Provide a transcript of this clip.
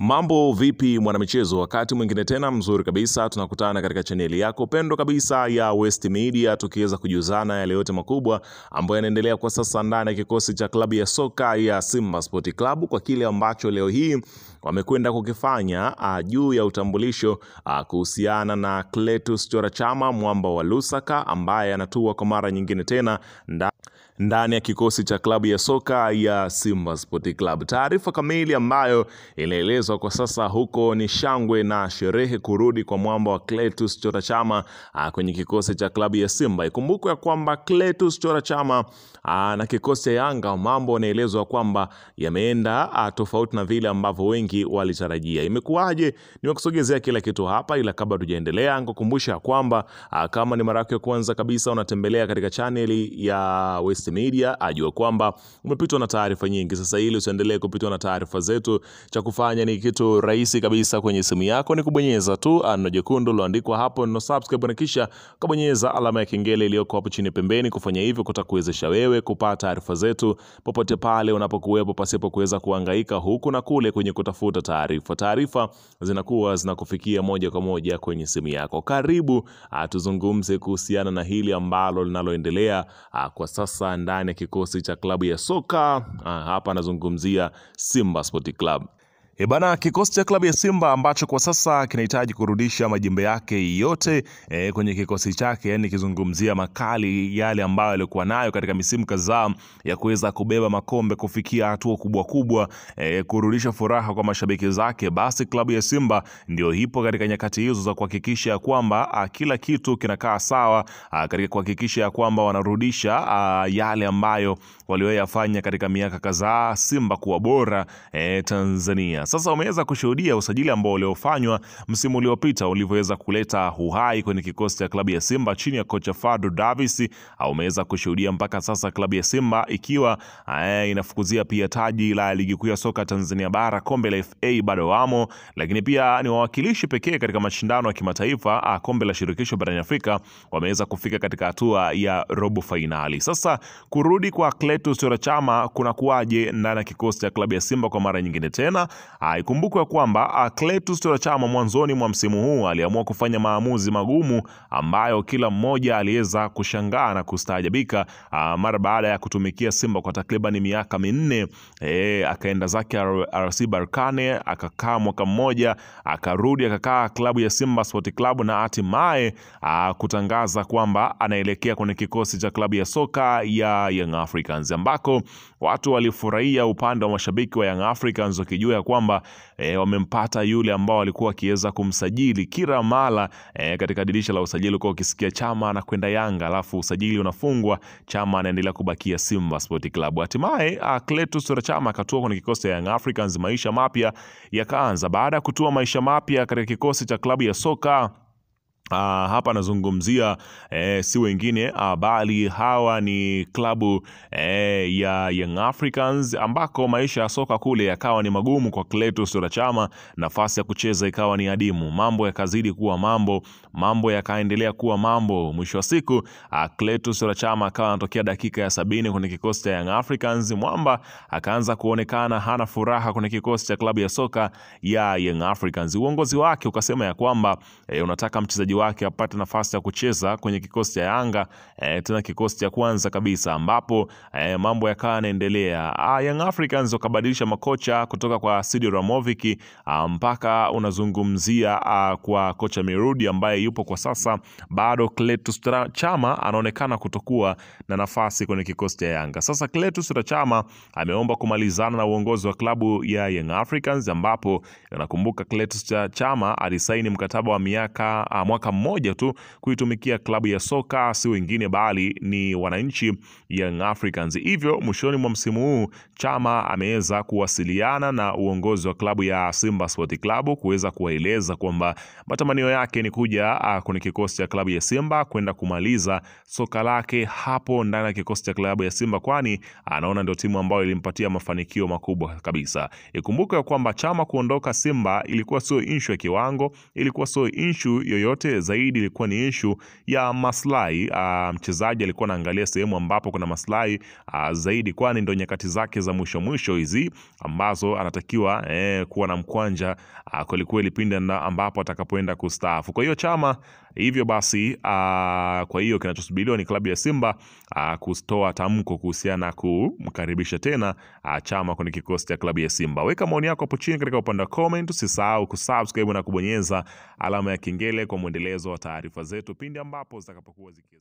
Mambo vipi mwanamichezo, wakati mwingine tena mzuri kabisa tunakutana katika chaneli yako pendo kabisa ya West Media, tukiweza kujuzana yale yote makubwa ambayo yanaendelea kwa sasa ndani ya kikosi cha klabu ya soka ya Simba Sport Club, kwa kile ambacho leo hii wamekwenda kukifanya juu ya utambulisho kuhusiana na Clatous Chota Chama, mwamba wa Lusaka, ambaye anatua kwa mara nyingine tena ndani ya kikosi cha klabu ya soka ya Simba Sport Club. Taarifa kamili ambayo inaelezwa kwa sasa huko ni shangwe na sherehe kurudi kwa mwamba wa Clatous Chota Chama kwenye kikosi cha klabu ya Simba. Ikumbukwe ya kwamba Clatous Chota Chama na kikosi cha Yanga, mambo yanaelezwa kwamba yameenda tofauti na vile ambavyo wengi walitarajia. Imekuwaje? Nimekusogezea kila kitu hapa, ila kabla tujaendelea nikukumbusha kwamba kama ni mara yako ya kwanza kabisa unatembelea katika channel ya West Media, ajua kwamba umepitwa na taarifa nyingi. Sasa ili usiendelee kupitwa na taarifa zetu, cha kufanya ni kitu rahisi kabisa. Kwenye simu yako ni kubonyeza tu neno jekundu lililoandikwa hapo neno subscribe, na kisha kubonyeza alama ya kengele iliyoko hapo chini pembeni. Kufanya hivyo kutakuwezesha wewe kupata taarifa zetu popote pale unapokuwepo, pasipo kuweza kuhangaika huku na kule kwenye kutafuta taarifa. Taarifa zinakuwa zinakufikia moja kwa moja kwenye simu yako. Karibu tuzungumze kuhusiana na hili ambalo linaloendelea kwa sasa ndani ya kikosi cha klabu ya soka. Hapa nazungumzia Simba Sport Club. Bana, kikosi cha klabu ya Simba ambacho kwa sasa kinahitaji kurudisha majimbe yake yote kwenye kikosi chake, yani kizungumzia makali yale ambayo alikuwa nayo katika misimu kadhaa ya kuweza kubeba makombe, kufikia hatua kubwa kubwa, kurudisha furaha kwa mashabiki zake. Basi klabu ya Simba ndio ipo katika nyakati hizo za kuhakikisha kwamba kila kitu kinakaa sawa, katika kuhakikisha kwamba wanarudisha yale ambayo walioyafanya katika miaka kadhaa Simba kuwa bora Tanzania. Sasa wameweza kushuhudia usajili ambao uliofanywa msimu uliopita ulivyoweza kuleta uhai kwenye kikosi cha klabu ya Simba chini ya kocha Fadlu Davis. Umeweza kushuhudia mpaka sasa klabu ya Simba ikiwa inafukuzia pia taji la ligi kuu ya soka Tanzania bara, kombe la FA bado wamo, lakini pia ni wawakilishi pekee katika mashindano ya kimataifa, kombe la shirikisho barani Afrika. Wameweza kufika katika hatua ya robo finali. Sasa kurudi kwa Clatous Chota Chama kuna kuwaje ndani ya kikosi cha klabu ya Simba kwa mara nyingine tena? Ikumbukwe kwamba Clatous Chota Chama mwanzoni mwa msimu huu aliamua kufanya maamuzi magumu ambayo kila mmoja aliweza kushangaa na kustaajabika. Mara baada ya kutumikia Simba kwa takriban miaka minne, akaenda zake RC Berkane, akakaa mwaka mmoja, akarudi akakaa klabu ya Simba Sport Club, na hatimaye kutangaza kwamba anaelekea kwenye kikosi cha klabu ya soka ya Young Africans, ambako watu walifurahia upande wa mashabiki wa Young Africans wakijua kwamba wamempata yule ambao walikuwa wakiweza kumsajili kila mara katika dirisha la usajili. Kwa ukisikia Chama anakwenda Yanga alafu usajili unafungwa, Chama anaendelea kubakia Simba Sport Club. Hatimaye Clatous Chota Chama akatua kwenye kikosi cha Young Africans, maisha mapya yakaanza. Baada ya kutua maisha mapya katika kikosi cha klabu ya soka, hapa nazungumzia si wengine bali hawa ni klabu ya Young Africans, ambako maisha ya soka kule yakawa ni magumu kwa Clatous Chota Chama. Nafasi ya kucheza ikawa ni adimu, mambo yakazidi kuwa mambo yakaendelea kuwa mambo. Mwisho wa siku Clatous Chota Chama akawa anatokea dakika ya 70 kwenye kikosi cha Young Africans. Mwamba akaanza kuonekana hana furaha kwenye kikosi cha klabu ya soka ya Young Africans. Uongozi wake ukasema ya kwamba unataka mchezaji wake apate nafasi ya kucheza kwenye kikosi cha Yanga, tena kikosi cha kwanza kabisa, ambapo mambo yakawa yanaendelea. Young Africans wakabadilisha makocha kutoka kwa Sidi Ramovic mpaka unazungumzia kwa kocha Mirudi ambaye yupo kwa sasa. Bado Clatous Chota Chama anaonekana kutokuwa na nafasi kwenye kikosi cha Yanga. Sasa Clatous Chota Chama ameomba kumalizana na uongozi wa klabu ya Young Africans, ambapo nakumbuka Clatous Chota Chama alisaini mkataba wa mwaka mmoja tu kuitumikia klabu ya soka, si wengine bali ni wananchi Young Africans. Hivyo mwishoni mwa msimu huu Chama ameweza kuwasiliana na uongozi wa klabu ya Simba Sport Club kuweza kuwaeleza kwamba matamanio yake ni kuja kwenye kikosi cha klabu ya Simba kwenda kumaliza soka lake hapo ndani ya kikosi cha klabu ya Simba, kwani anaona ndio timu ambayo ilimpatia mafanikio makubwa kabisa. Ikumbuke kwamba Chama kuondoka Simba ilikuwa sio issue ya kiwango, ilikuwa sio issue yoyote yote zaidi ilikuwa ni issue ya maslahi. Mchezaji alikuwa anaangalia sehemu ambapo kuna maslahi zaidi, kwani ndio nyakati zake za mwisho hizi ambazo anatakiwa kuwa na mkwanja kweli pindi ambapo atakapoenda kustaafu. Kwa hiyo Chama hivyo basi kwa hiyo kinachosubiriwa ni klabu ya Simba kutoa tamko kuhusiana na kumkaribisha tena Chama kwenye kikosi cha klabu ya Simba. Weka maoni yako hapo chini katika upande wa comment, usisahau kusubscribe na kubonyeza alama ya kengele kwa mwendelezo wa taarifa zetu pindi ambapo zitakapokuwa zikiweza